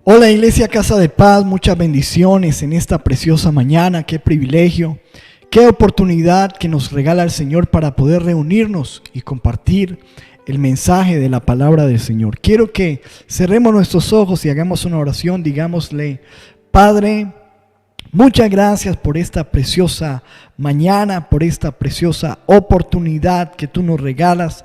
Hola Iglesia Casa de Paz, muchas bendiciones en esta preciosa mañana. Qué privilegio, qué oportunidad que nos regala el Señor para poder reunirnos y compartir el mensaje de la palabra del Señor. Quiero que cerremos nuestros ojos y hagamos una oración. Digámosle: Padre, muchas gracias por esta preciosa mañana, por esta preciosa oportunidad que tú nos regalas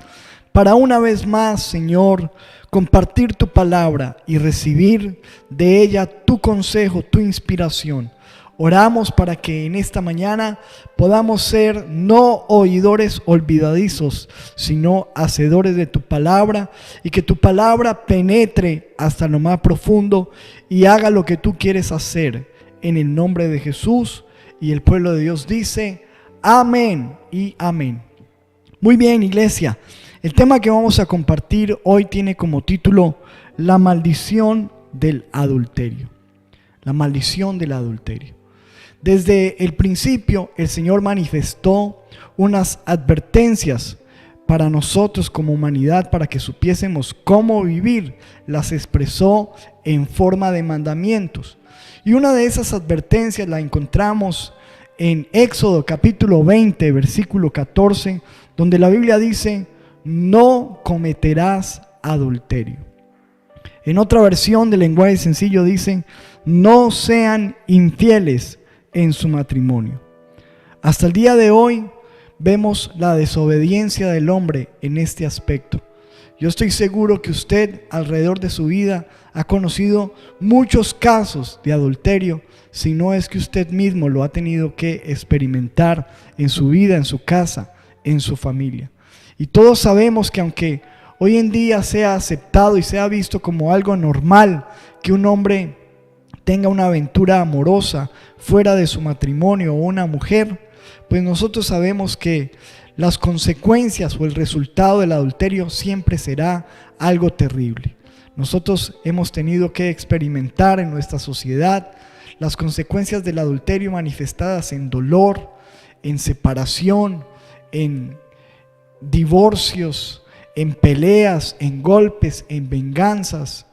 para una vez más, Señor, compartir tu palabra y recibir de ella tu consejo, tu inspiración. Oramos para que en esta mañana podamos ser no oidores olvidadizos, sino hacedores de tu palabra, y que tu palabra penetre hasta lo más profundo y haga lo que tú quieres hacer. En el nombre de Jesús, y el pueblo de Dios dice amén y amén. Muy bien, iglesia. El tema que vamos a compartir hoy tiene como título La maldición del adulterio. La maldición del adulterio. Desde el principio el Señor manifestó unas advertencias para nosotros como humanidad, para que supiésemos cómo vivir. Las expresó en forma de mandamientos. Y una de esas advertencias la encontramos en Éxodo capítulo 20, versículo 14, donde la Biblia dice: no cometerás adulterio. En otra versión del lenguaje sencillo dice: no sean infieles en su matrimonio. Hasta el día de hoy vemos la desobediencia del hombre en este aspecto. Yo estoy seguro que usted alrededor de su vida ha conocido muchos casos de adulterio, si no es que usted mismo lo ha tenido que experimentar en su vida, en su casa, en su familia. Y todos sabemos que aunque hoy en día sea aceptado y sea visto como algo normal que un hombre tenga una aventura amorosa fuera de su matrimonio o una mujer, pues nosotros sabemos que las consecuencias o el resultado del adulterio siempre será algo terrible. Nosotros hemos tenido que experimentar en nuestra sociedad las consecuencias del adulterio manifestadas en dolor, en separación, en divorcios, en peleas, en golpes, en venganzas,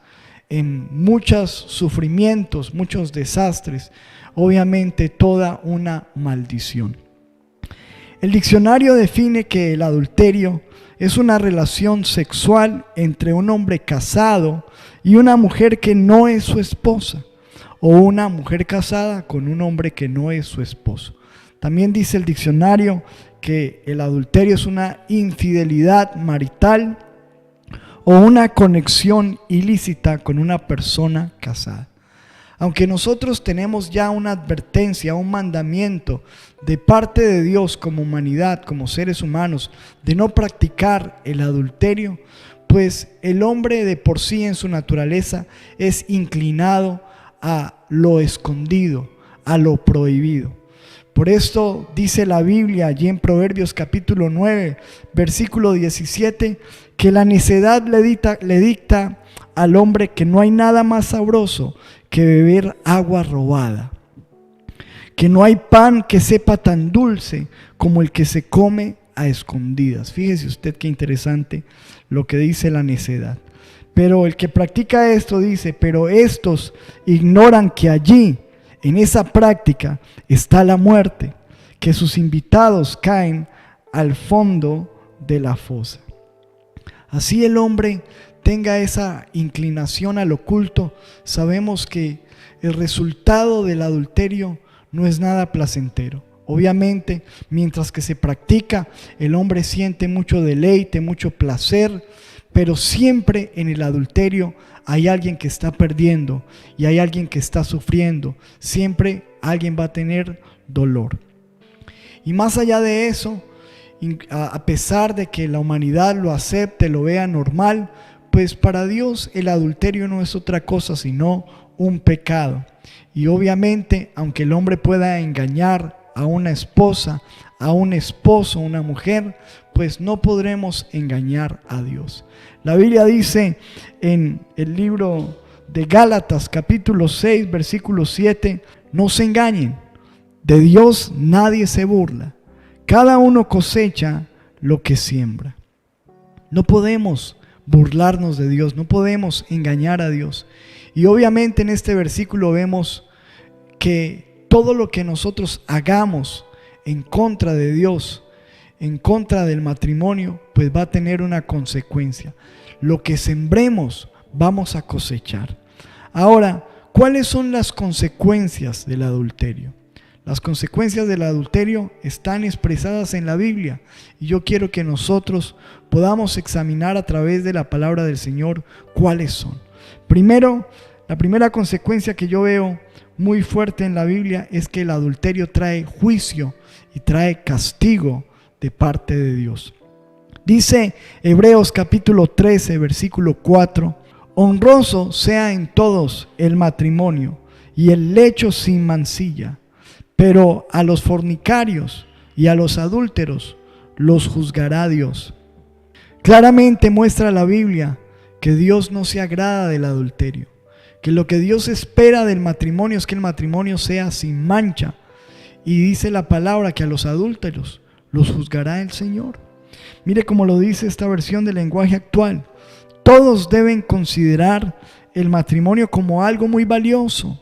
en muchos sufrimientos, muchos desastres, obviamente toda una maldición. El diccionario define que el adulterio es una relación sexual entre un hombre casado y una mujer que no es su esposa, o una mujer casada con un hombre que no es su esposo. También dice el diccionario que el adulterio es una infidelidad marital o una conexión ilícita con una persona casada. Aunque nosotros tenemos ya una advertencia, un mandamiento de parte de Dios como humanidad, como seres humanos, de no practicar el adulterio, pues el hombre de por sí en su naturaleza es inclinado a lo escondido, a lo prohibido. Por esto dice la Biblia allí en Proverbios capítulo 9, versículo 17, que la necedad le dicta al hombre que no hay nada más sabroso que beber agua robada, que no hay pan que sepa tan dulce como el que se come a escondidas. Fíjese usted qué interesante lo que dice la necedad. Pero el que practica esto dice: pero estos ignoran que allí, en esa práctica, está la muerte, que sus invitados caen al fondo de la fosa. Así el hombre tenga esa inclinación al oculto, sabemos que el resultado del adulterio no es nada placentero. Obviamente, mientras que se practica, el hombre siente mucho deleite, mucho placer, pero siempre en el adulterio hay alguien que está perdiendo y hay alguien que está sufriendo. Siempre alguien va a tener dolor. Y más allá de eso, a pesar de que la humanidad lo acepte, lo vea normal, pues para Dios el adulterio no es otra cosa sino un pecado. Y obviamente, aunque el hombre pueda engañar a una esposa, a un esposo, a una mujer, pues no podremos engañar a Dios. La Biblia dice en el libro de Gálatas capítulo 6 versículo 7: no se engañen, de Dios nadie se burla, cada uno cosecha lo que siembra. No podemos burlarnos de Dios, no podemos engañar a Dios. Y obviamente en este versículo vemos que todo lo que nosotros hagamos en contra de Dios, en contra del matrimonio, pues va a tener una consecuencia. Lo que sembremos vamos a cosechar. Ahora, ¿cuáles son las consecuencias del adulterio? Las consecuencias del adulterio están expresadas en la Biblia y yo quiero que nosotros podamos examinar a través de la palabra del Señor cuáles son. Primero, la primera consecuencia que yo veo muy fuerte en la Biblia es que el adulterio trae juicio y trae castigo de parte de Dios. Dice Hebreos capítulo 13, versículo 4: honroso sea en todos el matrimonio y el lecho sin mancilla, pero a los fornicarios y a los adúlteros los juzgará Dios. Claramente muestra la Biblia que Dios no se agrada del adulterio, que lo que Dios espera del matrimonio es que el matrimonio sea sin mancha. Y dice la palabra que a los adúlteros los juzgará el Señor. Mire cómo lo dice esta versión del lenguaje actual: todos deben considerar el matrimonio como algo muy valioso.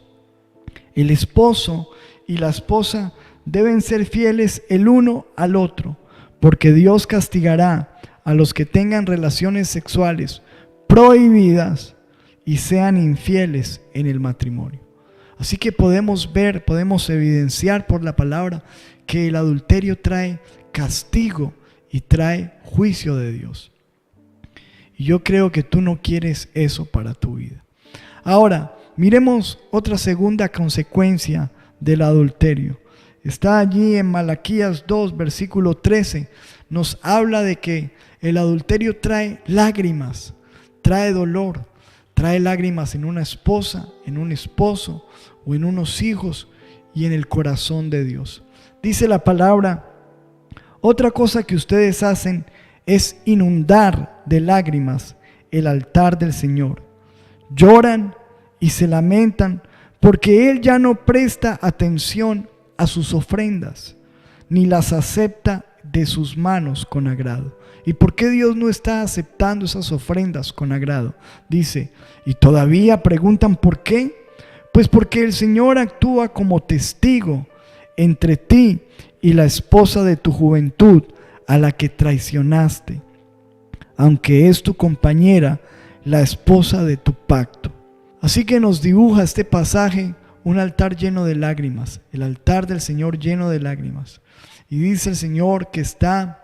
El esposo y la esposa deben ser fieles el uno al otro, porque Dios castigará a los que tengan relaciones sexuales prohibidas y sean infieles en el matrimonio. Así que podemos ver, podemos evidenciar por la palabra que el adulterio trae castigo y trae juicio de Dios. Y yo creo que tú no quieres eso para tu vida. Ahora, miremos otra segunda consecuencia del adulterio. Está allí en Malaquías 2, versículo 13. Nos habla de que el adulterio trae lágrimas, trae dolor, trae lágrimas en una esposa, en un esposo o en unos hijos y en el corazón de Dios. Dice la palabra: otra cosa que ustedes hacen es inundar de lágrimas el altar del Señor. Lloran y se lamentan porque Él ya no presta atención a sus ofrendas, ni las acepta de sus manos con agrado. ¿Y por qué Dios no está aceptando esas ofrendas con agrado? Dice, y todavía preguntan ¿por qué? Pues porque el Señor actúa como testigo entre ti y la esposa de tu juventud, a la que traicionaste, aunque es tu compañera, la esposa de tu pacto. Así que nos dibuja este pasaje un altar lleno de lágrimas, el altar del Señor lleno de lágrimas. Y dice el Señor que está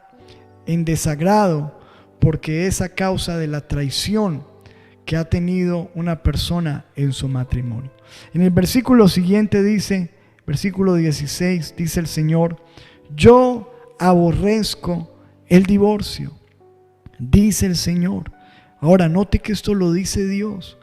en desagrado porque es a causa de la traición que ha tenido una persona en su matrimonio. En el versículo siguiente dice, versículo 16, dice el Señor: yo aborrezco el divorcio, dice el Señor. Ahora note que esto lo dice Dios.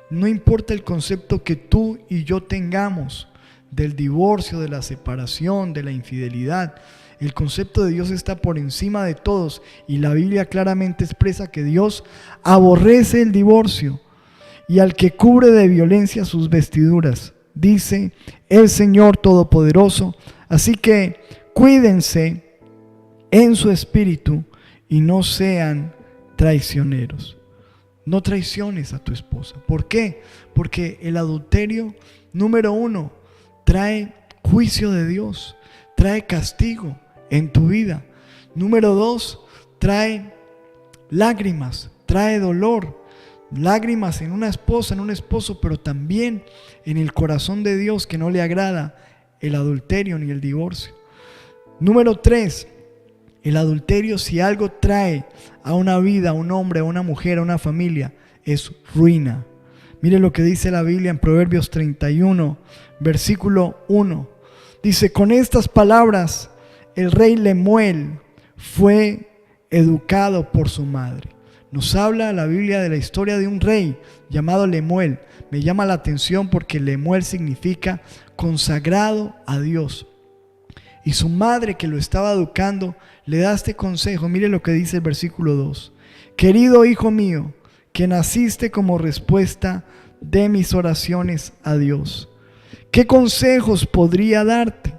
No importa el concepto que tú y yo tengamos del divorcio, de la separación, de la infidelidad, el concepto de Dios está por encima de todos, y la Biblia claramente expresa que Dios aborrece el divorcio y al que cubre de violencia sus vestiduras, dice el Señor Todopoderoso. Así que cuídense en su espíritu y no sean traicioneros. No traiciones a tu esposa. ¿Por qué? Porque el adulterio, número uno, trae juicio de Dios, trae castigo en tu vida. Número dos, trae lágrimas, trae dolor. Lágrimas en una esposa, en un esposo, pero también en el corazón de Dios, que no le agrada el adulterio ni el divorcio. Número tres, el adulterio, si algo trae a una vida, a un hombre, a una mujer, a una familia, es ruina. Mire lo que dice la Biblia en Proverbios 31, versículo 1. Dice: con estas palabras el rey Lemuel fue educado por su madre. Nos habla la Biblia de la historia de un rey llamado Lemuel. Me llama la atención porque Lemuel significa consagrado a Dios. Y su madre, que lo estaba educando, le da este consejo. Mire lo que dice el versículo 2. Querido hijo mío, que naciste como respuesta de mis oraciones a Dios, ¿qué consejos podría darte?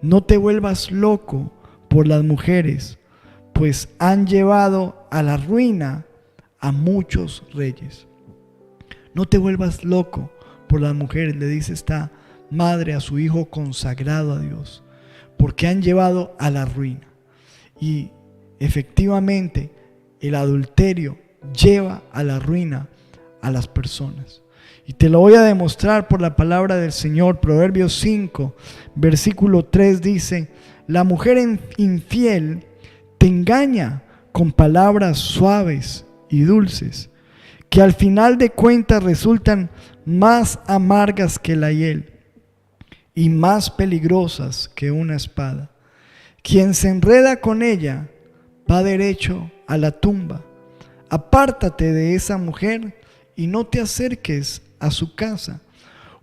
No te vuelvas loco por las mujeres, pues han llevado a la ruina a muchos reyes. No te vuelvas loco por las mujeres, le dice esta madre a su hijo consagrado a Dios, porque han llevado a la ruina. Y efectivamente el adulterio lleva a la ruina a las personas. Y te lo voy a demostrar por la palabra del Señor. Proverbios 5, versículo 3 dice: la mujer infiel te engaña con palabras suaves y dulces, que al final de cuentas resultan más amargas que la hiel y más peligrosas que una espada. Quien se enreda con ella va derecho a la tumba. Apártate de esa mujer y no te acerques a su casa,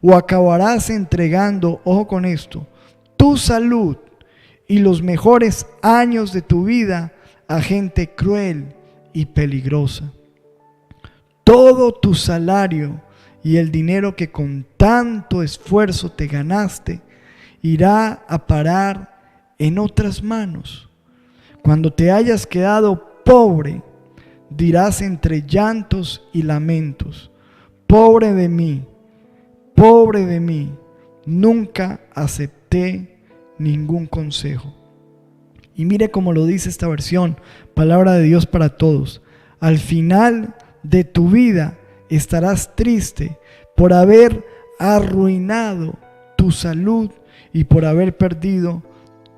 o acabarás entregando, ojo con esto, tu salud y los mejores años de tu vida a gente cruel y peligrosa. Todo tu salario y el dinero que con tanto esfuerzo te ganaste irá a parar en otras manos. Cuando te hayas quedado pobre, dirás entre llantos y lamentos: pobre de mí, nunca acepté ningún consejo. Y mire cómo lo dice esta versión, palabra de Dios para todos: al final de tu vida estarás triste por haber arruinado tu salud y por haber perdido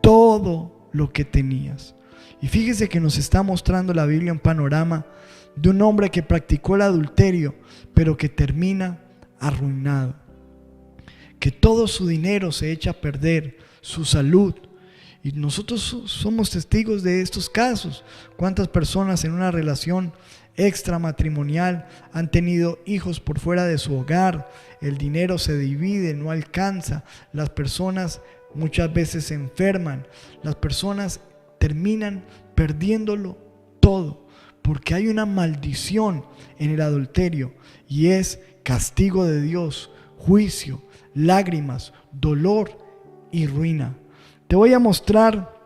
todo lo que tenías. Y fíjese que nos está mostrando la Biblia un panorama de un hombre que practicó el adulterio, pero que termina arruinado, que todo su dinero se echa a perder, su salud. Y nosotros somos testigos de estos casos. ¿Cuántas personas en una relación extramatrimonial han tenido hijos por fuera de su hogar? El dinero se divide, no alcanza. Las personas muchas veces se enferman. Las personas terminan perdiéndolo todo, porque hay una maldición en el adulterio, y es castigo de Dios, juicio, lágrimas, dolor y ruina. Te voy a mostrar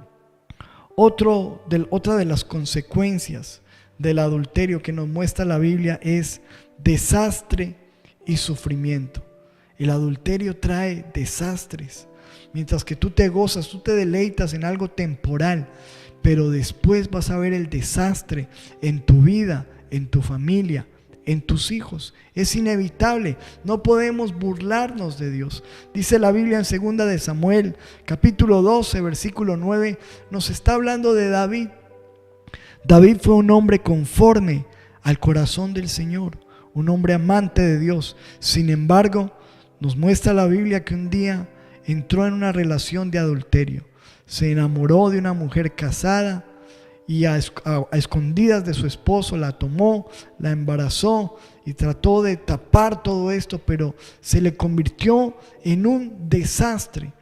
otra de las consecuencias del adulterio que nos muestra la Biblia: es desastre y sufrimiento. El adulterio trae desastres. Mientras que tú te gozas, tú te deleitas en algo temporal, pero después vas a ver el desastre en tu vida, en tu familia, en tus hijos. Es inevitable, no podemos burlarnos de Dios. Dice la Biblia en 2 de Samuel, capítulo 12, versículo 9, nos está hablando de David. David fue un hombre conforme al corazón del Señor, un hombre amante de Dios. Sin embargo, nos muestra la Biblia que un día entró en una relación de adulterio. Se enamoró de una mujer casada y a escondidas de su esposo la tomó, la embarazó y trató de tapar todo esto, pero se le convirtió en un desastre.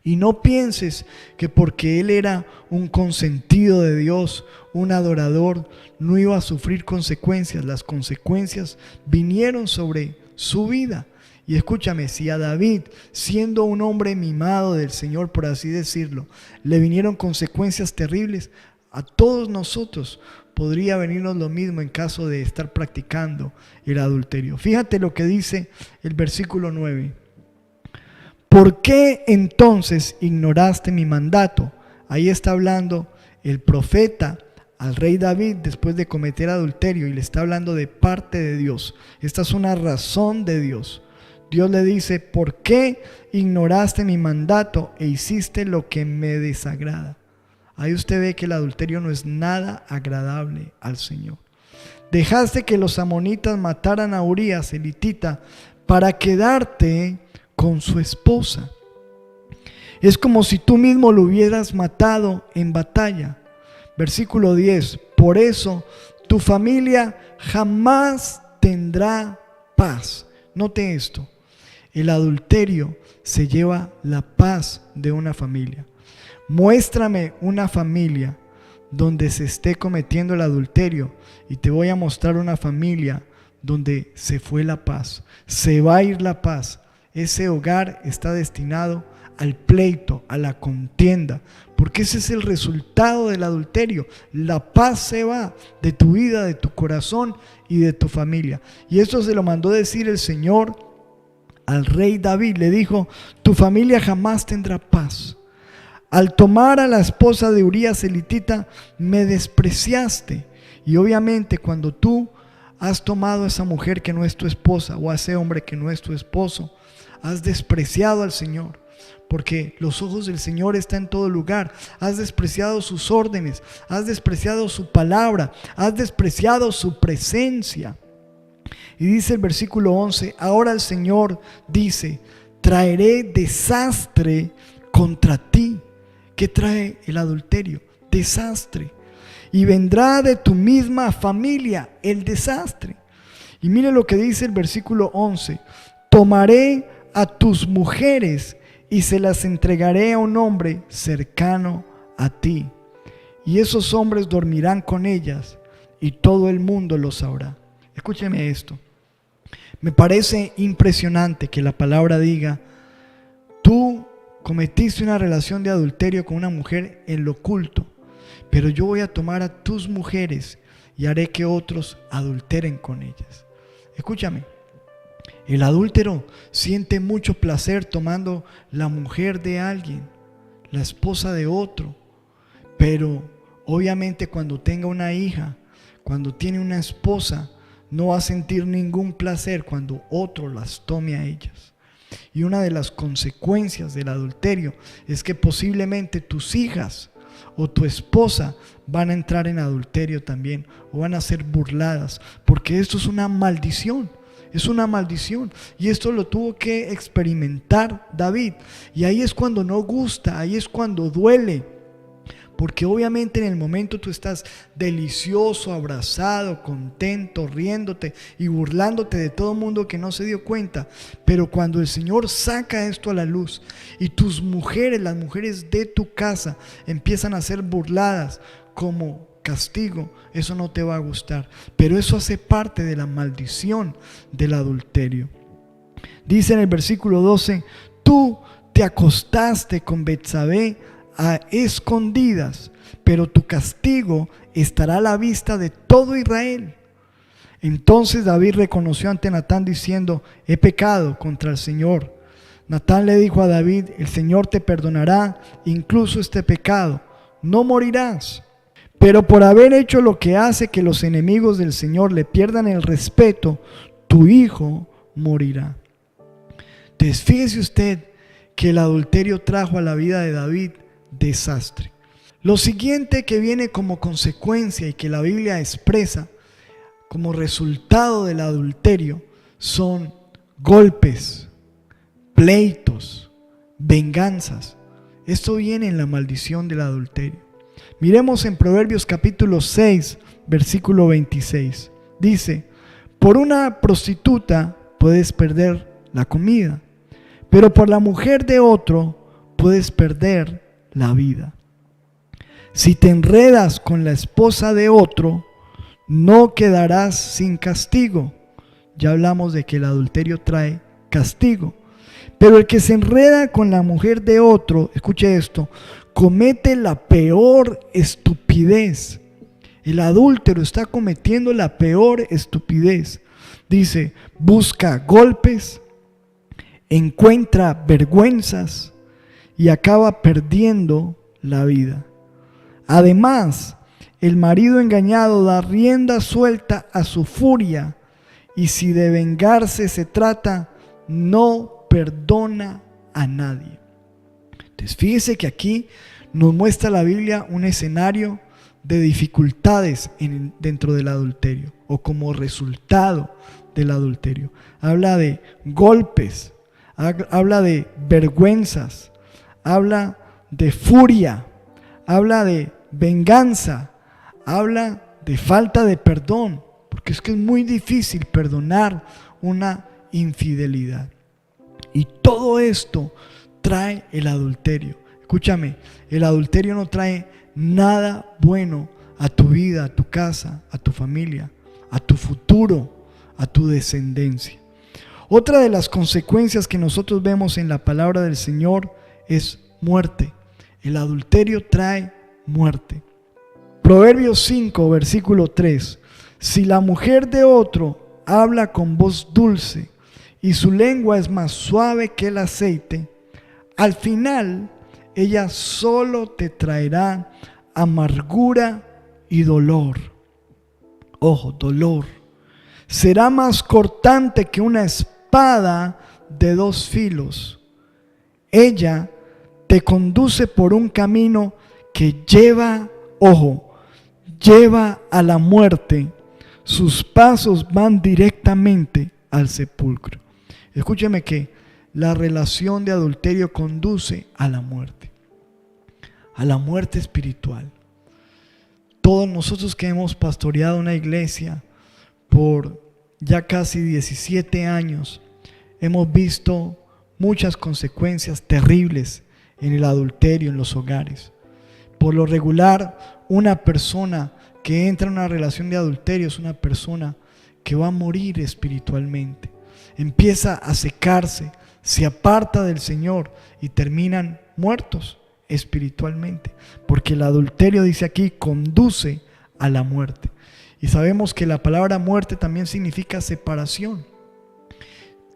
Y no pienses que porque él era un consentido de Dios, un adorador, no iba a sufrir consecuencias. Las consecuencias vinieron sobre su vida. Y escúchame, si a David, siendo un hombre mimado del Señor, por así decirlo, le vinieron consecuencias terribles, a todos nosotros podría venirnos lo mismo en caso de estar practicando el adulterio. Fíjate lo que dice el versículo 9. ¿Por qué entonces ignoraste mi mandato? Ahí está hablando el profeta al rey David después de cometer adulterio, y le está hablando de parte de Dios. Esta es una razón de Dios. Dios le dice: ¿por qué ignoraste mi mandato e hiciste lo que me desagrada? Ahí usted ve que el adulterio no es nada agradable al Señor. Dejaste que los amonitas mataran a Urías, el hitita, para quedarte con su esposa. Es como si tú mismo lo hubieras matado en batalla. Versículo 10. Por eso tu familia jamás tendrá paz. Note esto: el adulterio se lleva la paz de una familia. Muéstrame una familia donde se esté cometiendo el adulterio y te voy a mostrar una familia donde se fue la paz, se va a ir la paz. Ese hogar está destinado al pleito, a la contienda, porque ese es el resultado del adulterio. La paz se va de tu vida, de tu corazón y de tu familia. Y esto se lo mandó decir el Señor al rey David. Le dijo: tu familia jamás tendrá paz. Al tomar a la esposa de Urías elitita, me despreciaste. Y obviamente cuando tú has tomado a esa mujer que no es tu esposa, o a ese hombre que no es tu esposo, has despreciado al Señor, porque los ojos del Señor están en todo lugar. Has despreciado sus órdenes, has despreciado su palabra, has despreciado su presencia. Y dice el versículo 11: ahora el Señor dice: traeré desastre contra ti. ¿Qué trae el adulterio? Desastre. Y vendrá de tu misma familia el desastre. Y mire lo que dice el versículo 11: tomaré a tus mujeres y se las entregaré a un hombre cercano a ti, y esos hombres dormirán con ellas y todo el mundo lo sabrá. Escúcheme esto. Me parece impresionante que la palabra diga: tú cometiste una relación de adulterio con una mujer en lo oculto, pero yo voy a tomar a tus mujeres y haré que otros adulteren con ellas. Escúchame, el adúltero siente mucho placer tomando la mujer de alguien, la esposa de otro, pero obviamente cuando tenga una hija, cuando tiene una esposa, no va a sentir ningún placer cuando otro las tome a ellas. Y una de las consecuencias del adulterio es que posiblemente tus hijas o tu esposa van a entrar en adulterio también, o van a ser burladas, porque esto es una maldición. Es una maldición, y esto lo tuvo que experimentar David. Y ahí es cuando no gusta, ahí es cuando duele, porque obviamente en el momento tú estás delicioso, abrazado, contento, riéndote y burlándote de todo el mundo que no se dio cuenta. Pero cuando el Señor saca esto a la luz y tus mujeres, las mujeres de tu casa, empiezan a ser burladas como castigo, eso no te va a gustar. Pero eso hace parte de la maldición del adulterio. Dice en el versículo 12: tú te acostaste con Betsabé a escondidas, pero tu castigo estará a la vista de todo Israel. Entonces David reconoció ante Natán diciendo: he pecado contra el Señor. Natán le dijo a David: el Señor te perdonará incluso este pecado, no morirás. Pero por haber hecho lo que hace que los enemigos del Señor le pierdan el respeto, tu hijo morirá. Entonces fíjese usted que el adulterio trajo a la vida de David desastre. Lo siguiente que viene como consecuencia y que la Biblia expresa como resultado del adulterio son golpes, pleitos, venganzas. Esto viene en la maldición del adulterio. Miremos en Proverbios capítulo 6, versículo 26. Dice: por una prostituta puedes perder la comida, pero por la mujer de otro puedes perder la vida. Si te enredas con la esposa de otro, no quedarás sin castigo. Ya hablamos de que el adulterio trae castigo. Pero el que se enreda con la mujer de otro, escuche esto, comete la peor estupidez. El adúltero está cometiendo la peor estupidez. Dice: busca golpes, encuentra vergüenzas y acaba perdiendo la vida. Además, el marido engañado da rienda suelta a su furia, y si de vengarse se trata, no perdona a nadie. Entonces fíjese que aquí nos muestra la Biblia un escenario de dificultades dentro del adulterio, o como resultado del adulterio. Habla de golpes, habla de vergüenzas, habla de furia, habla de venganza, habla de falta de perdón, porque es que es muy difícil perdonar una infidelidad. Y todo esto trae el adulterio. Escúchame, el adulterio no trae nada bueno a tu vida, a tu casa, a tu familia, a tu futuro, a tu descendencia. Otra de las consecuencias que nosotros vemos en la palabra del Señor es muerte. El adulterio trae muerte. Proverbios 5, versículo 3. Si la mujer de otro habla con voz dulce y su lengua es más suave que el aceite, al final ella solo te traerá amargura y dolor. Ojo, dolor. Será más cortante que una espada de 2 filos. Ella te conduce por un camino que lleva, ojo, lleva a la muerte. Sus pasos van directamente al sepulcro. Escúcheme que la relación de adulterio conduce a la muerte espiritual. Todos nosotros que hemos pastoreado una iglesia por ya casi 17 años, hemos visto muchas consecuencias terribles en el adulterio en los hogares. Por lo regular, una persona que entra en una relación de adulterio es una persona que va a morir espiritualmente. Empieza a secarse, se aparta del Señor y terminan muertos espiritualmente, porque el adulterio, dice aquí, conduce a la muerte. Y sabemos que la palabra muerte también significa separación.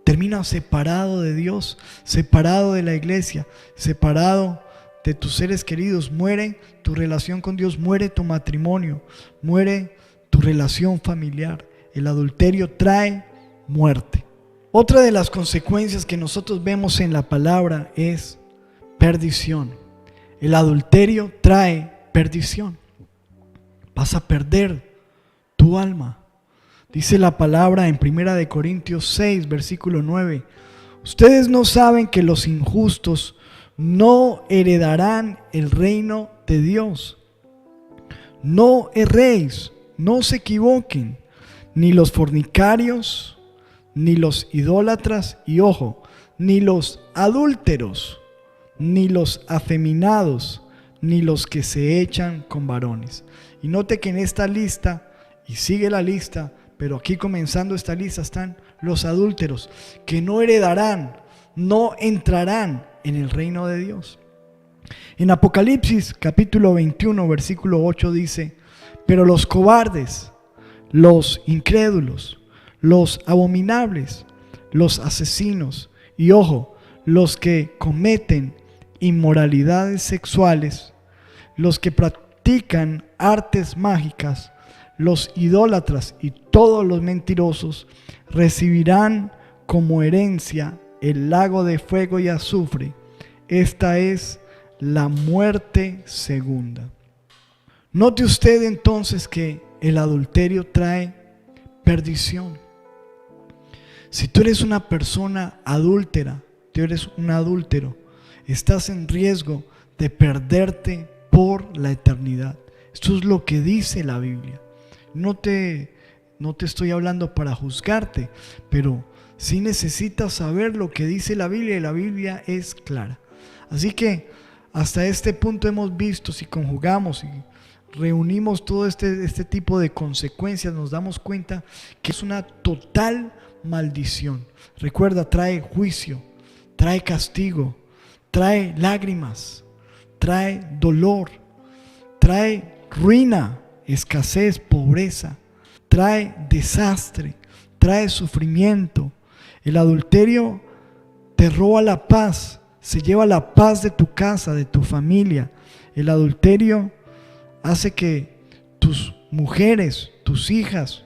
Termina separado de Dios, separado de la iglesia, separado de tus seres queridos. Muere tu relación con Dios, muere tu matrimonio, muere tu relación familiar. El adulterio trae muerte. Otra de las consecuencias que nosotros vemos en la palabra es perdición. El adulterio trae perdición. Vas a perder tu alma. Dice la palabra en 1 Corintios 6, versículo 9. Ustedes no saben que los injustos no heredarán el reino de Dios. No erréis, no se equivoquen, ni los fornicarios, ni los idólatras, y ojo, ni los adúlteros, ni los afeminados, ni los que se echan con varones. Y note que en esta lista, y sigue la lista, pero aquí comenzando esta lista están los adúlteros, que no heredarán, no entrarán en el reino de Dios. En Apocalipsis capítulo 21, versículo 8 dice: pero los cobardes, los incrédulos, los abominables, los asesinos, y ojo, los que cometen inmoralidades sexuales, los que practican artes mágicas, los idólatras y todos los mentirosos recibirán como herencia el lago de fuego y azufre. Esta es la muerte segunda. Note usted entonces que el adulterio trae perdición. Si tú eres una persona adúltera, tú eres un adúltero, estás en riesgo de perderte por la eternidad. Esto es lo que dice la Biblia. No te estoy hablando para juzgarte, pero sí necesitas saber lo que dice la Biblia, y la Biblia es clara. Así que hasta este punto hemos visto, si conjugamos y reunimos todo este tipo de consecuencias, nos damos cuenta que es una total maldición. Recuerda, trae juicio, trae castigo, trae lágrimas, trae dolor, trae ruina, escasez, pobreza, trae desastre, trae sufrimiento. El adulterio te roba la paz, se lleva la paz de tu casa, de tu familia. El adulterio hace que tus mujeres, tus hijas,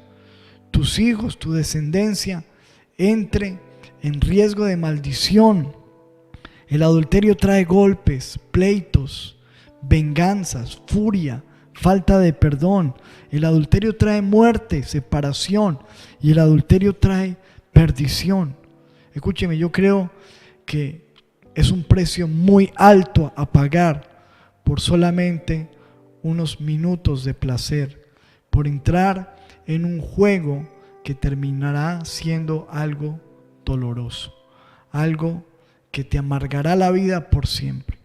tus hijos, tu descendencia entre en riesgo de maldición. El adulterio trae golpes, pleitos, venganzas, furia, falta de perdón. El adulterio trae muerte, separación, y el adulterio trae perdición. Escúcheme, yo creo que es un precio muy alto a pagar por solamente unos minutos de placer, por entrar en un juego que terminará siendo algo doloroso, algo que te amargará la vida por siempre.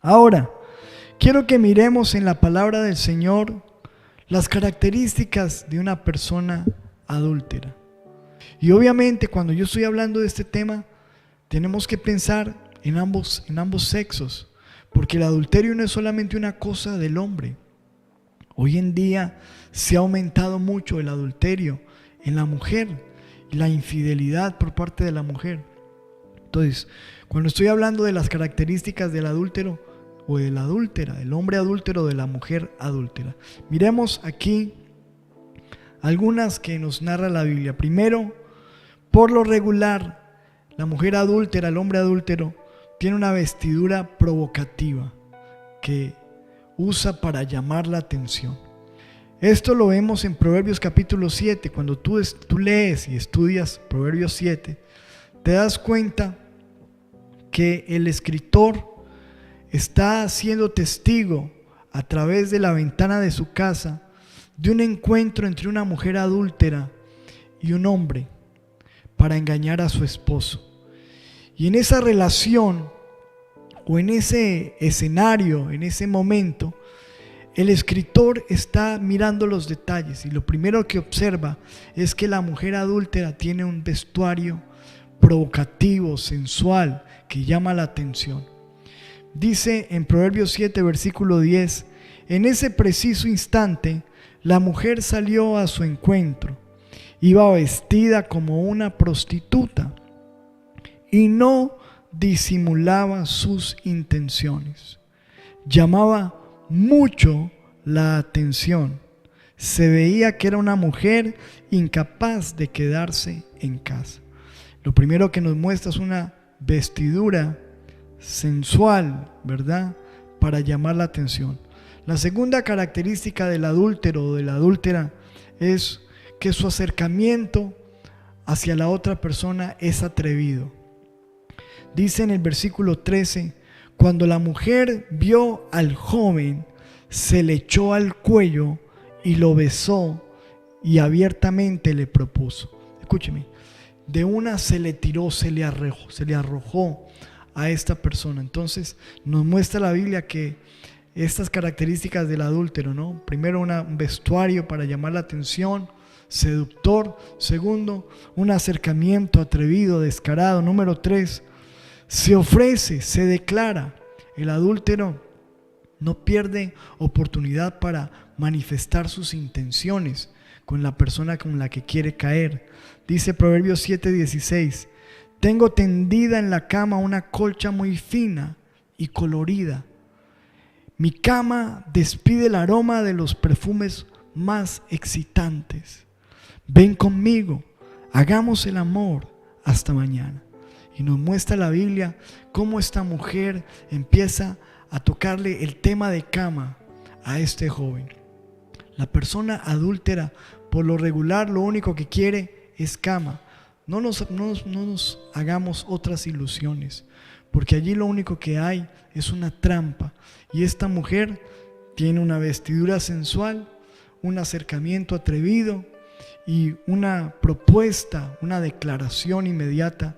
Ahora, quiero que miremos en la palabra del Señor las características de una persona adúltera. Y obviamente cuando yo estoy hablando de este tema, tenemos que pensar en ambos sexos, porque el adulterio no es solamente una cosa del hombre. Hoy en día se ha aumentado mucho el adulterio en la mujer y la infidelidad por parte de la mujer. Entonces, cuando estoy hablando de las características del adúltero o de la adúltera, del hombre adúltero o de la mujer adúltera, miremos aquí algunas que nos narra la Biblia. Primero, por lo regular, la mujer adúltera, el hombre adúltero, tiene una vestidura provocativa que usa para llamar la atención. Esto lo vemos en Proverbios capítulo 7. Cuando tú lees y estudias Proverbios 7, te das cuenta que el escritor está siendo testigo a través de la ventana de su casa de un encuentro entre una mujer adúltera y un hombre para engañar a su esposo. Y en esa relación o en ese escenario, en ese momento, el escritor está mirando los detalles y lo primero que observa es que la mujer adúltera tiene un vestuario provocativo, sensual, que llama la atención. Dice en Proverbios 7, versículo 10, en ese preciso instante la mujer salió a su encuentro, iba vestida como una prostituta y no disimulaba sus intenciones. Llamaba mucho la atención. Se veía que era una mujer incapaz de quedarse en casa. Lo primero que nos muestra es una vestidura sensual, ¿verdad? Para llamar la atención. La segunda característica del adúltero o de la adúltera es que su acercamiento hacia la otra persona es atrevido. Dice en el versículo 13, cuando la mujer vio al joven, se le echó al cuello y lo besó y abiertamente le propuso. Escúcheme, de una se le tiró, se le arrojó a esta persona. Entonces nos muestra la Biblia que estas características del adúltero, ¿no? Primero, un vestuario para llamar la atención, seductor. Segundo, un acercamiento atrevido, descarado. Número 3, se ofrece, se declara. El adúltero no pierde oportunidad para manifestar sus intenciones con la persona con la que quiere caer. Dice Proverbios 7:16, tengo tendida en la cama una colcha muy fina y colorida. Mi cama despide el aroma de los perfumes más excitantes. Ven conmigo, hagamos el amor hasta mañana. Y nos muestra la Biblia cómo esta mujer empieza a tocarle el tema de cama a este joven. La persona adúltera, por lo regular, lo único que quiere es cama. No nos hagamos otras ilusiones, porque allí lo único que hay es una trampa. Y esta mujer tiene una vestidura sensual, un acercamiento atrevido y una propuesta, una declaración inmediata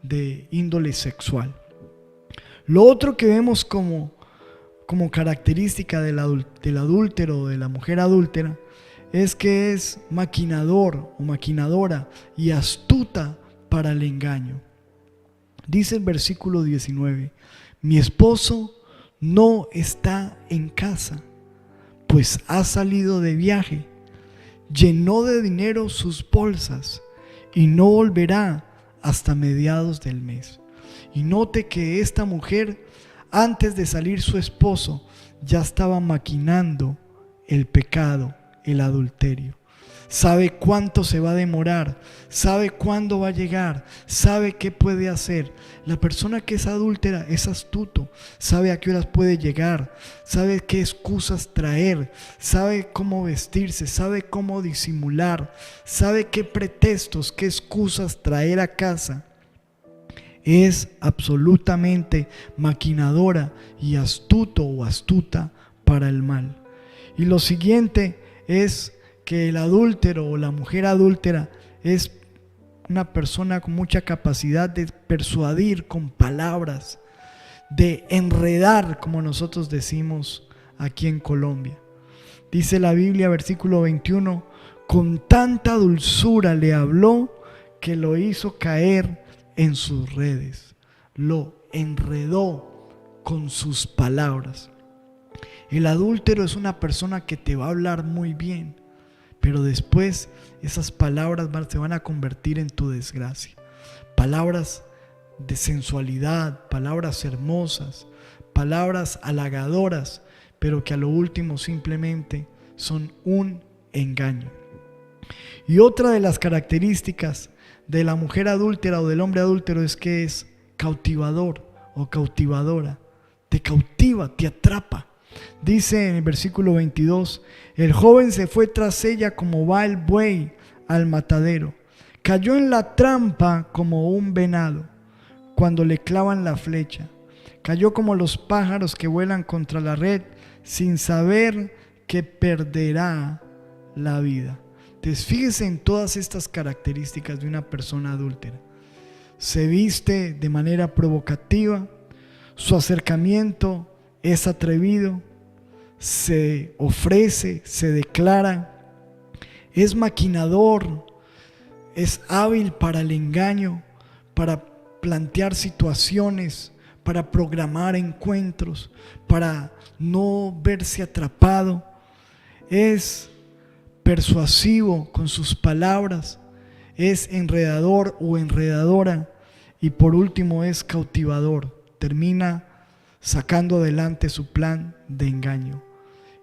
de índole sexual. Lo otro que vemos como característica del adúltero o de la mujer adúltera es que es maquinador o maquinadora y astuta para el engaño. Dice el versículo 19, mi esposo no está en casa, pues ha salido de viaje, llenó de dinero sus bolsas y no volverá hasta mediados del mes. Y note que esta mujer, antes de salir su esposo, ya estaba maquinando el pecado, el adulterio. Sabe cuánto se va a demorar, sabe cuándo va a llegar, sabe qué puede hacer. La persona que es adúltera es astuto, sabe a qué horas puede llegar, sabe qué excusas traer, sabe cómo vestirse, sabe cómo disimular, sabe qué pretextos, qué excusas traer a casa. Es absolutamente maquinadora y astuto o astuta para el mal. Y lo siguiente es que el adúltero o la mujer adúltera es una persona con mucha capacidad de persuadir con palabras, de enredar, como nosotros decimos aquí en Colombia. Dice la Biblia, versículo 21, con tanta dulzura le habló que lo hizo caer en sus redes, lo enredó con sus palabras. El adúltero es una persona que te va a hablar muy bien, pero después esas palabras se van a convertir en tu desgracia. Palabras de sensualidad, palabras hermosas, palabras halagadoras, pero que a lo último simplemente son un engaño. Y otra de las características de la mujer adúltera o del hombre adúltero es que es cautivador o cautivadora. Te cautiva, te atrapa. Dice en el versículo 22, el joven se fue tras ella como va el buey al matadero. Cayó en la trampa como un venado cuando le clavan la flecha. Cayó como los pájaros que vuelan contra la red sin saber que perderá la vida. Entonces, fíjese en todas estas características de una persona adúltera. Se viste de manera provocativa, su acercamiento es atrevido, se ofrece, se declara, es maquinador, es hábil para el engaño, para plantear situaciones, para programar encuentros, para no verse atrapado, es persuasivo con sus palabras, es enredador o enredadora y por último es cautivador. Termina sacando adelante su plan de engaño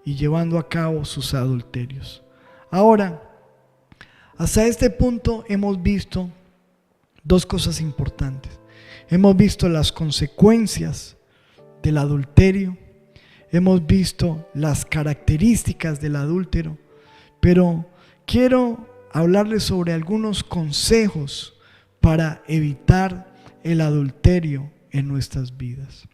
y llevando a cabo sus adulterios. Ahora, hasta este punto hemos visto dos cosas importantes. Hemos visto las consecuencias del adulterio, hemos visto las características del adúltero, pero quiero hablarles sobre algunos consejos para evitar el adulterio en nuestras vidas.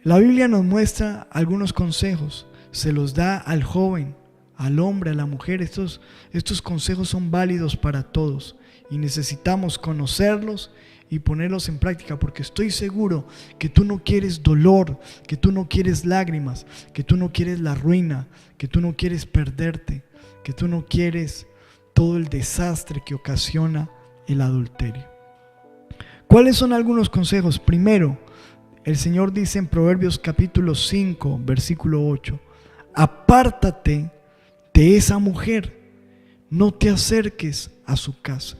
La Biblia nos muestra algunos consejos, se los da al joven, al hombre, a la mujer. Estos consejos son válidos para todos y necesitamos conocerlos y ponerlos en práctica, porque estoy seguro que tú no quieres dolor, que tú no quieres lágrimas, que tú no quieres la ruina, que tú no quieres perderte, que tú no quieres todo el desastre que ocasiona el adulterio. ¿Cuáles son algunos consejos? Primero, el Señor dice en Proverbios capítulo 5, versículo 8, apártate de esa mujer, no te acerques a su casa.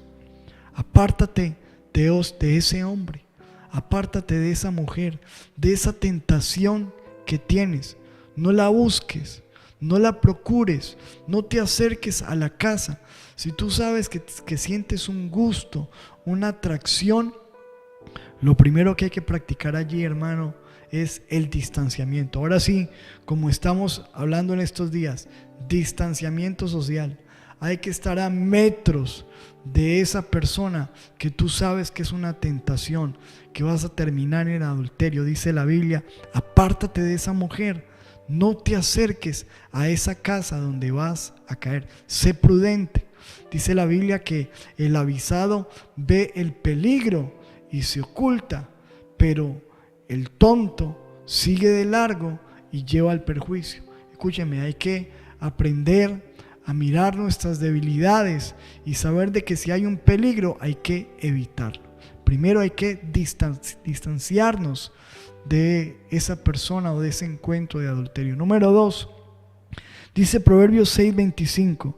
Apártate de ese hombre, apártate de esa mujer, de esa tentación que tienes. No la busques, no la procures, no te acerques a la casa. Si tú sabes que sientes un gusto, una atracción, lo primero que hay que practicar allí, hermano, es el distanciamiento. Ahora sí, como estamos hablando en estos días, distanciamiento social. Hay que estar a metros de esa persona que tú sabes que es una tentación, que vas a terminar en adulterio. Dice la Biblia, apártate de esa mujer, no te acerques a esa casa donde vas a caer. Sé prudente. Dice la Biblia que el avisado ve el peligro y se oculta, pero el tonto sigue de largo y lleva al perjuicio. Escúcheme, hay que aprender a mirar nuestras debilidades y saber de que si hay un peligro hay que evitarlo. Primero hay que distanciarnos de esa persona o de ese encuentro de adulterio. Número 2, dice Proverbios 6:25,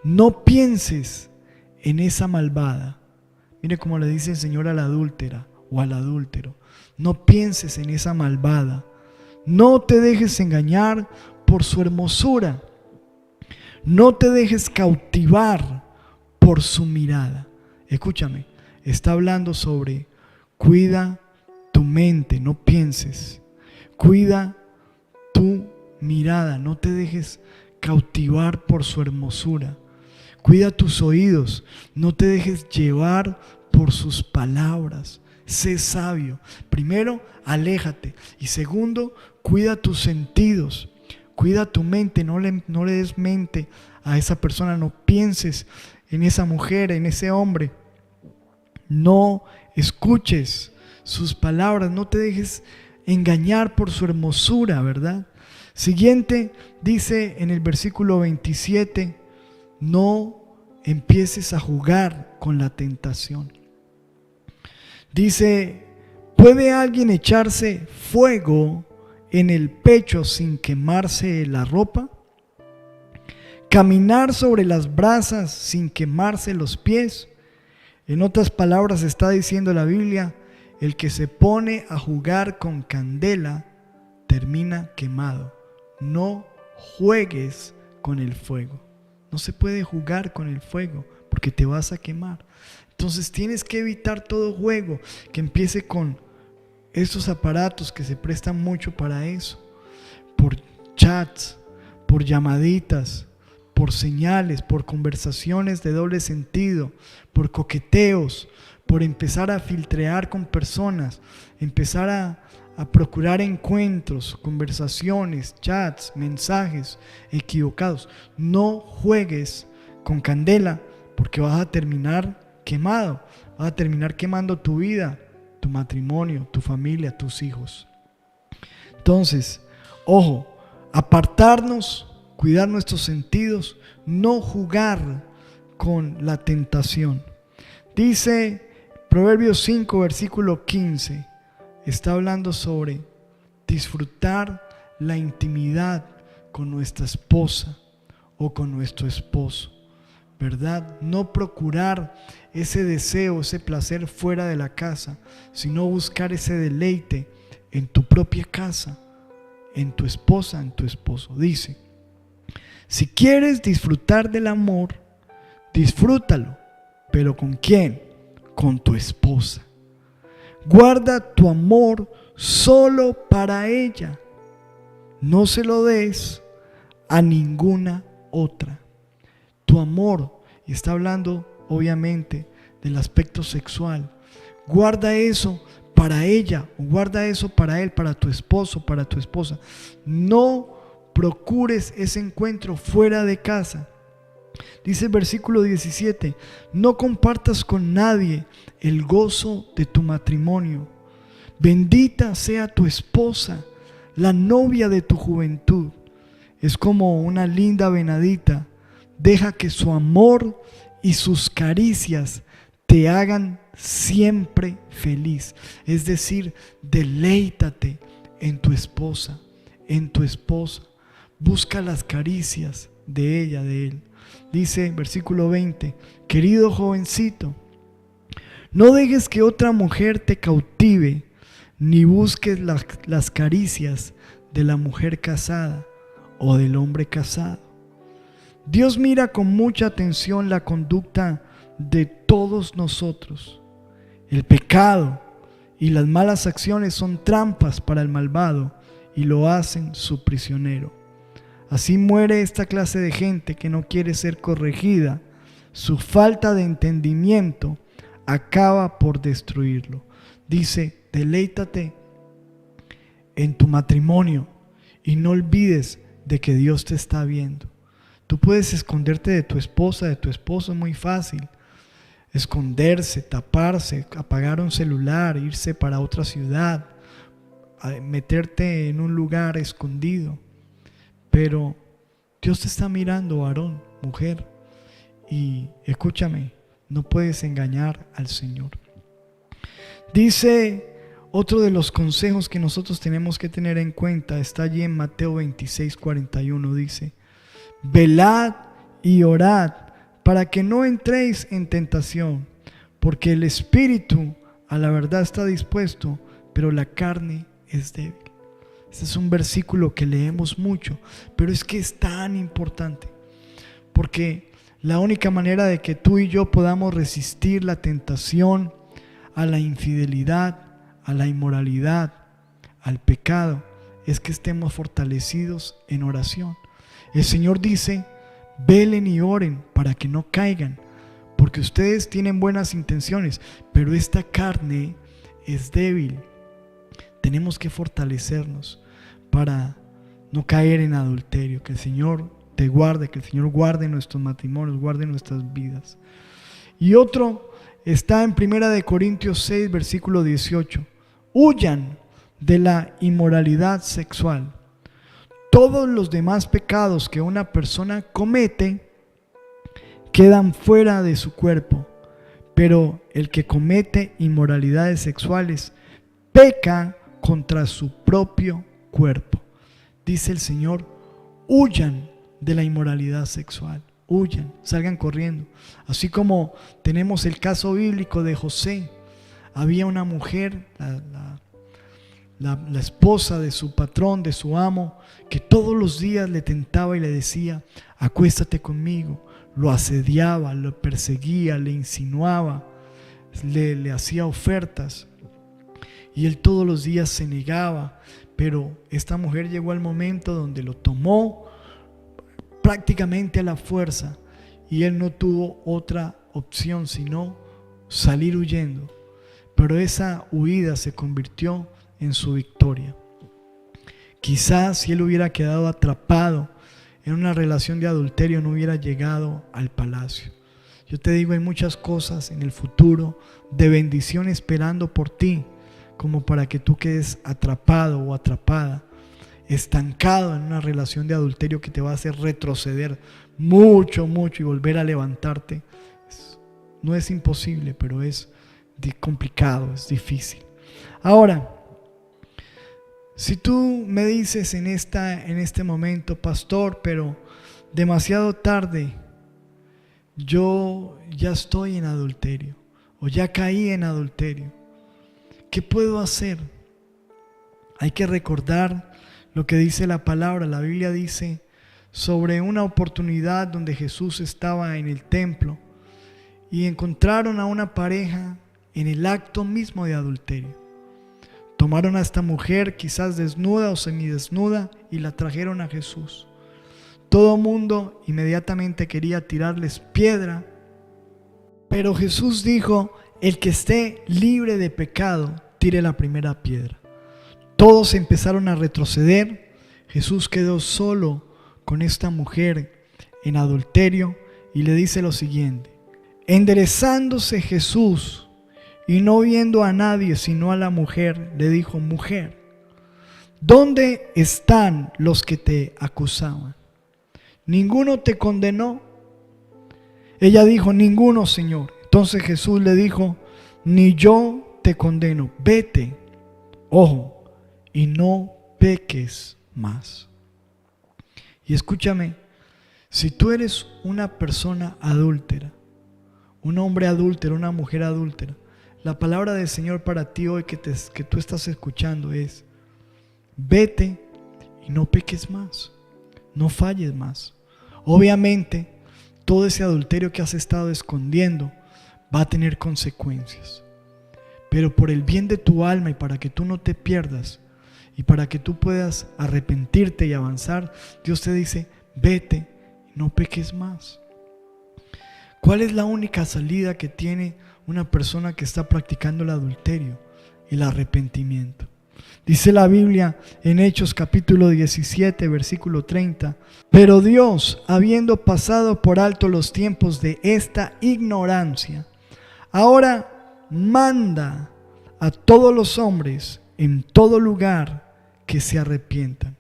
no pienses en esa malvada. Mire cómo le dice el Señor a la adúltera o al adúltero. No pienses en esa malvada. No te dejes engañar por su hermosura. No te dejes cautivar por su mirada. Escúchame, está hablando sobre cuida tu mente, no pienses. Cuida tu mirada, no te dejes cautivar por su hermosura. Cuida tus oídos, no te dejes llevar por sus palabras. Sé sabio. Primero, aléjate. Y segundo, cuida tus sentidos. Cuida tu mente, no le des mente a esa persona, no pienses en esa mujer, en ese hombre. No escuches sus palabras, no te dejes engañar por su hermosura, ¿verdad? Siguiente, dice en el versículo 27, no empieces a jugar con la tentación. Dice ¿Puede alguien echarse fuego en el pecho sin quemarse la ropa? ¿Caminar sobre las brasas sin quemarse los pies? En otras palabras, está diciendo la Biblia, el que se pone a jugar con candela termina quemado. No juegues con el fuego. No se puede jugar con el fuego porque te vas a quemar. Entonces tienes que evitar todo juego que empiece con esos aparatos que se prestan mucho para eso. Por chats, por llamaditas, por señales, por conversaciones de doble sentido, por coqueteos, por empezar a filtrear con personas, empezar a procurar encuentros, conversaciones, chats, mensajes equivocados. No juegues con candela porque vas a terminar quemado, vas a terminar quemando tu vida, tu matrimonio, tu familia, tus hijos. Entonces, ojo, apartarnos, cuidar nuestros sentidos, no jugar con la tentación. Dice Proverbios 5, versículo 15, está hablando sobre disfrutar la intimidad con nuestra esposa o con nuestro esposo, ¿verdad? No procurar ese deseo, ese placer fuera de la casa, sino buscar ese deleite en tu propia casa, en tu esposa, en tu esposo. Dice, si quieres disfrutar del amor, disfrútalo, pero ¿con quién? Con tu esposa. Guarda tu amor solo para ella. No se lo des a ninguna otra. Tu amor, y está hablando obviamente del aspecto sexual, guarda eso para ella, o guarda eso para él, para tu esposo, para tu esposa. No procures ese encuentro fuera de casa. Dice el versículo 17, no compartas con nadie el gozo de tu matrimonio. Bendita sea tu esposa, la novia de tu juventud. Es como una linda venadita. Deja que su amor y sus caricias te hagan siempre feliz. Es decir, deleítate en tu esposa, en tu esposa. Busca las caricias de ella, de él. Dice versículo 20, querido jovencito, no dejes que otra mujer te cautive, ni busques las caricias de la mujer casada o del hombre casado. Dios mira con mucha atención la conducta de todos nosotros. El pecado y las malas acciones son trampas para el malvado y lo hacen su prisionero. Así muere esta clase de gente que no quiere ser corregida. Su falta de entendimiento acaba por destruirlo. Dice, deleítate en tu matrimonio y no olvides de que Dios te está viendo. Tú puedes esconderte de tu esposa, de tu esposo, es muy fácil. Esconderse, taparse, apagar un celular, irse para otra ciudad, meterte en un lugar escondido. Pero Dios te está mirando, varón, mujer, y escúchame, no puedes engañar al Señor. Dice otro de los consejos que nosotros tenemos que tener en cuenta, está allí en Mateo 26, 41, dice, velad y orad para que no entréis en tentación, porque el espíritu a la verdad está dispuesto, pero la carne es débil. Este es un versículo que leemos mucho, pero es que es tan importante, porque la única manera de que tú y yo podamos resistir la tentación, a la infidelidad, a la inmoralidad, al pecado, es que estemos fortalecidos en oración. El Señor dice, velen y oren para que no caigan, porque ustedes tienen buenas intenciones, pero esta carne es débil. Tenemos que fortalecernos para no caer en adulterio. Que el Señor te guarde, que el Señor guarde nuestros matrimonios, guarde nuestras vidas. Y otro está en 1 Corintios 6, versículo 18. Huyan de la inmoralidad sexual. Todos los demás pecados que una persona comete quedan fuera de su cuerpo, pero el que comete inmoralidades sexuales peca contra su propio cuerpo. Dice el Señor, huyan de la inmoralidad sexual, huyan, salgan corriendo. Así como tenemos el caso bíblico de José, había una mujer, la esposa de su patrón, de su amo, que todos los días le tentaba y le decía, acuéstate conmigo. Lo asediaba, lo perseguía, le insinuaba, le hacía ofertas. Y él todos los días se negaba, pero esta mujer llegó al momento donde lo tomó prácticamente a la fuerza y él no tuvo otra opción sino salir huyendo. Pero esa huida se convirtió en su victoria. Quizás si él hubiera quedado atrapado en una relación de adulterio no hubiera llegado al palacio. Yo te digo, hay muchas cosas en el futuro de bendición esperando por ti, como para que tú quedes atrapado o atrapada, estancado en una relación de adulterio que te va a hacer retroceder mucho y volver a levantarte. No es imposible, pero es complicado, es difícil. Ahora, si tú me dices en este momento, pastor, pero demasiado tarde, yo ya estoy en adulterio o ya caí en adulterio, ¿qué puedo hacer? Hay que recordar lo que dice la palabra. La Biblia dice sobre una oportunidad donde Jesús estaba en el templo y encontraron a una pareja en el acto mismo de adulterio. Tomaron a esta mujer, quizás desnuda o semidesnuda, y la trajeron a Jesús. Todo mundo inmediatamente quería tirarles piedra, pero Jesús dijo, el que esté libre de pecado, tire la primera piedra. Todos empezaron a retroceder. Jesús quedó solo con esta mujer en adulterio y le dice lo siguiente: enderezándose Jesús y no viendo a nadie sino a la mujer, le dijo, mujer, ¿dónde están los que te acusaban? ¿Ninguno te condenó? Ella dijo, ninguno, Señor. Entonces Jesús le dijo, ni yo te condeno, vete, ojo, y no peques más. Y escúchame, si tú eres una persona adúltera, un hombre adúltero, una mujer adúltera, la palabra del Señor para ti hoy que tú estás escuchando es, vete y no peques más, no falles más. Obviamente, todo ese adulterio que has estado escondiendo va a tener consecuencias. Pero por el bien de tu alma y para que tú no te pierdas y para que tú puedas arrepentirte y avanzar, Dios te dice, vete y no peques más. ¿Cuál es la única salida que tiene una persona que está practicando el adulterio? El arrepentimiento. Dice la Biblia en Hechos capítulo 17 versículo 30, pero Dios, habiendo pasado por alto los tiempos de esta ignorancia, ahora manda a todos los hombres en todo lugar que se arrepientan.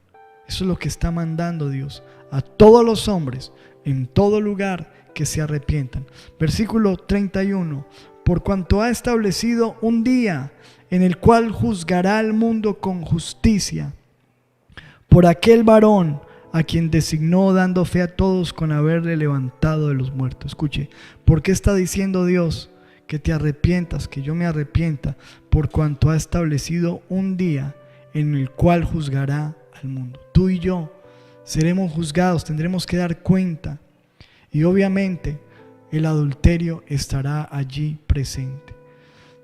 Eso es lo que está mandando Dios, a todos los hombres en todo lugar que se arrepientan. Versículo 31, por cuanto ha establecido un día en el cual juzgará al mundo con justicia por aquel varón a quien designó, dando fe a todos con haberle levantado de los muertos. Escuche, ¿por qué está diciendo Dios que te arrepientas, que yo me arrepienta? Por cuanto ha establecido un día en el cual juzgará al mundo. Tú y yo seremos juzgados, tendremos que dar cuenta. Y obviamente el adulterio estará allí presente.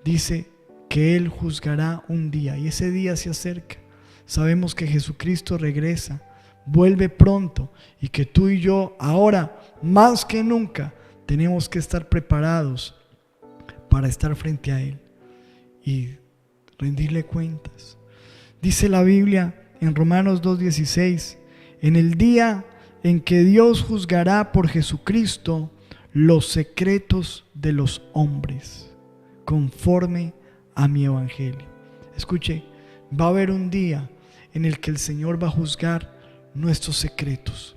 Dice que Él juzgará un día y ese día se acerca. Sabemos que Jesucristo regresa, vuelve pronto y que tú y yo ahora más que nunca tenemos que estar preparados para estar frente a Él y rendirle cuentas. Dice la Biblia en Romanos 2:16, en el día en que Dios juzgará por Jesucristo los secretos de los hombres, conforme a mi evangelio. Escuche, va a haber un día en el que el Señor va a juzgar nuestros secretos.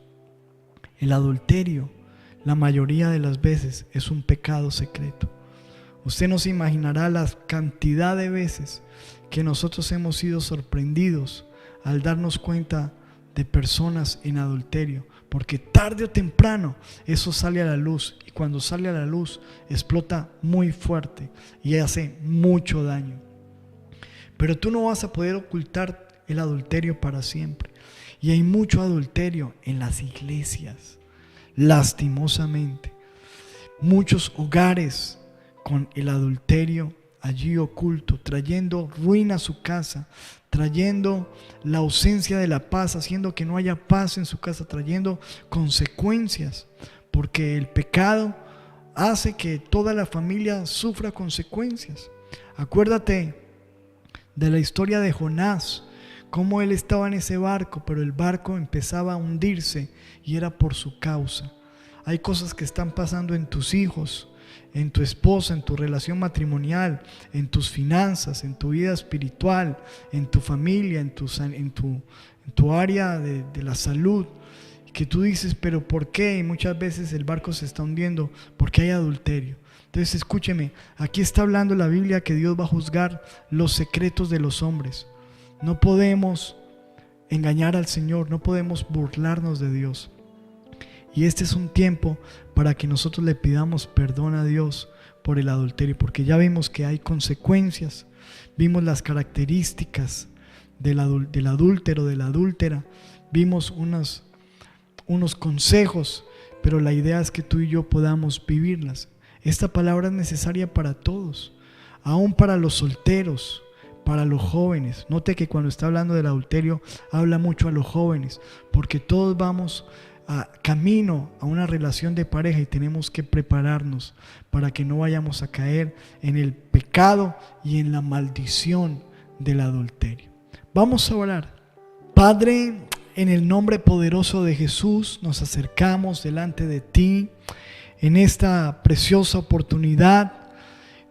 El adulterio, la mayoría de las veces, es un pecado secreto. Usted no se imaginará la cantidad de veces que nosotros hemos sido sorprendidos al darnos cuenta de personas en adulterio, porque tarde o temprano eso sale a la luz, y cuando sale a la luz explota muy fuerte y hace mucho daño. Pero tú no vas a poder ocultar el adulterio para siempre, y hay mucho adulterio en las iglesias, lastimosamente. Muchos hogares con el adulterio allí oculto, trayendo ruina a su casa, trayendo la ausencia de la paz, haciendo que no haya paz en su casa, trayendo consecuencias, porque el pecado hace que toda la familia sufra consecuencias. Acuérdate de la historia de Jonás, cómo él estaba en ese barco, pero el barco empezaba a hundirse y era por su causa. Hay cosas que están pasando en tus hijos, en tu esposa, en tu relación matrimonial, en tus finanzas, en tu vida espiritual, en tu familia, en tu área de la salud, que tú dices, pero ¿por qué? Y muchas veces el barco se está hundiendo porque hay adulterio. Entonces escúcheme, aquí está hablando la Biblia que Dios va a juzgar los secretos de los hombres. No podemos engañar al Señor, no podemos burlarnos de Dios. Y este es un tiempo para que nosotros le pidamos perdón a Dios por el adulterio, porque ya vimos que hay consecuencias, vimos las características del adúltero, de la adúltera, vimos unos consejos, pero la idea es que tú y yo podamos vivirlas. Esta palabra es necesaria para todos, aún para los solteros, para los jóvenes. Note que cuando está hablando del adulterio habla mucho a los jóvenes, porque todos vamos camino a una relación de pareja y tenemos que prepararnos para que no vayamos a caer en el pecado y en la maldición del adulterio. Vamos a orar. Padre, en el nombre poderoso de Jesús nos acercamos delante de ti en esta preciosa oportunidad,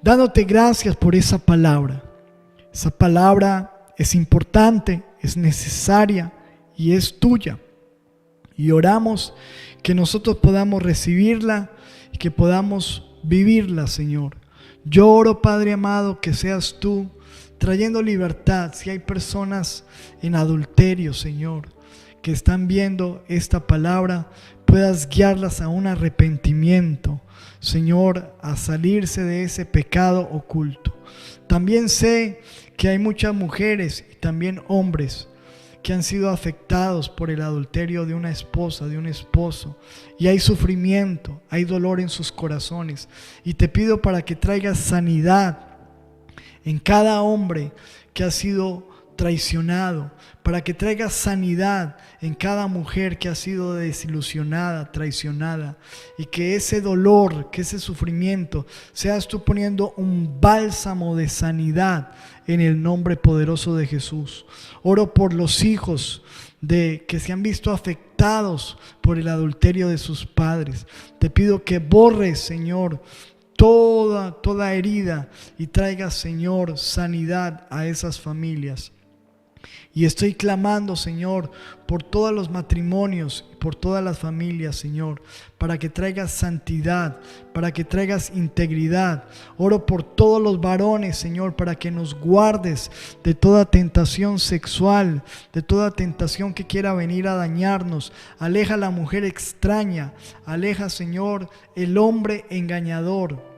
dándote gracias por esa palabra. Esa palabra es importante, es necesaria y es tuya. Y oramos que nosotros podamos recibirla y que podamos vivirla, Señor. Yo oro, Padre amado, que seas tú trayendo libertad. Si hay personas en adulterio, Señor, que están viendo esta palabra, puedas guiarlas a un arrepentimiento, Señor, a salirse de ese pecado oculto. También sé que hay muchas mujeres y también hombres que han sido afectados por el adulterio de una esposa, de un esposo, y hay sufrimiento, hay dolor en sus corazones, y te pido para que traigas sanidad en cada hombre que ha sido traicionado, para que traigas sanidad en cada mujer que ha sido desilusionada, traicionada, y que ese dolor, que ese sufrimiento, seas tú poniendo un bálsamo de sanidad en el nombre poderoso de Jesús. Oro por los hijos que se han visto afectados por el adulterio de sus padres. Te pido que borres, Señor, toda herida y traigas, Señor, sanidad a esas familias. Y estoy clamando, Señor, por todos los matrimonios y por todas las familias, Señor, para que traigas santidad, para que traigas integridad. Oro por todos los varones, Señor, para que nos guardes de toda tentación sexual, de toda tentación que quiera venir a dañarnos. Aleja a la mujer extraña, aleja, Señor, el hombre engañador.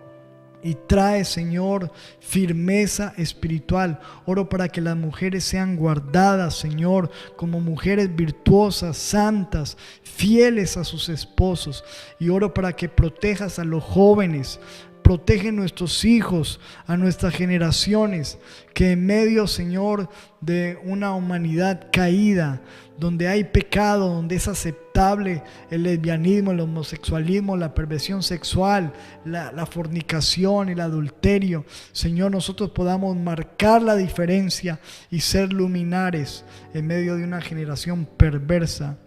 Y trae, Señor, firmeza espiritual. Oro para que las mujeres sean guardadas, Señor, como mujeres virtuosas, santas, fieles a sus esposos. Y oro para que protejas a los jóvenes. Protege a nuestros hijos, a nuestras generaciones, que en medio, Señor, de una humanidad caída, donde hay pecado, donde es aceptable el lesbianismo, el homosexualismo, la perversión sexual, la fornicación, el adulterio, Señor, nosotros podamos marcar la diferencia y ser luminares en medio de una generación perversa.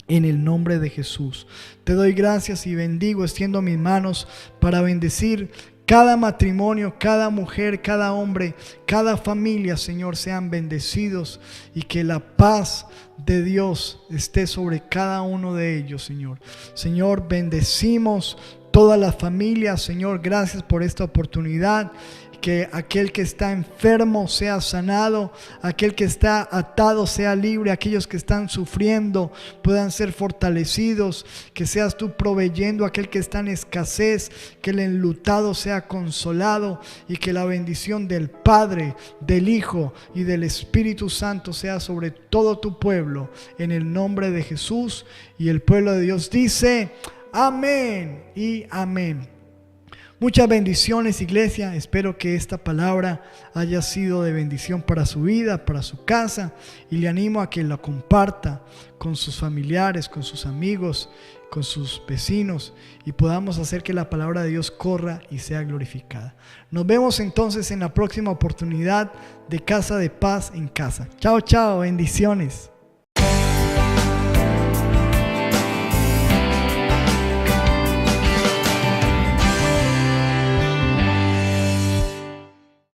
En el nombre de Jesús, te doy gracias y bendigo, extiendo mis manos para bendecir cada matrimonio, cada mujer, cada hombre, cada familia, Señor, sean bendecidos y que la paz de Dios esté sobre cada uno de ellos, Señor. Señor, bendecimos todas las familias. Señor, gracias por esta oportunidad. Que aquel que está enfermo sea sanado, aquel que está atado sea libre, aquellos que están sufriendo puedan ser fortalecidos, que seas tú proveyendo a aquel que está en escasez, que el enlutado sea consolado y que la bendición del Padre, del Hijo y del Espíritu Santo sea sobre todo tu pueblo, en el nombre de Jesús. Y el pueblo de Dios dice amén y amén. Muchas bendiciones, iglesia. Espero que esta palabra haya sido de bendición para su vida, para su casa, y le animo a que la comparta con sus familiares, con sus amigos, con sus vecinos, y podamos hacer que la palabra de Dios corra y sea glorificada. Nos vemos entonces en la próxima oportunidad de Casa de Paz en Casa. Chao, chao, bendiciones.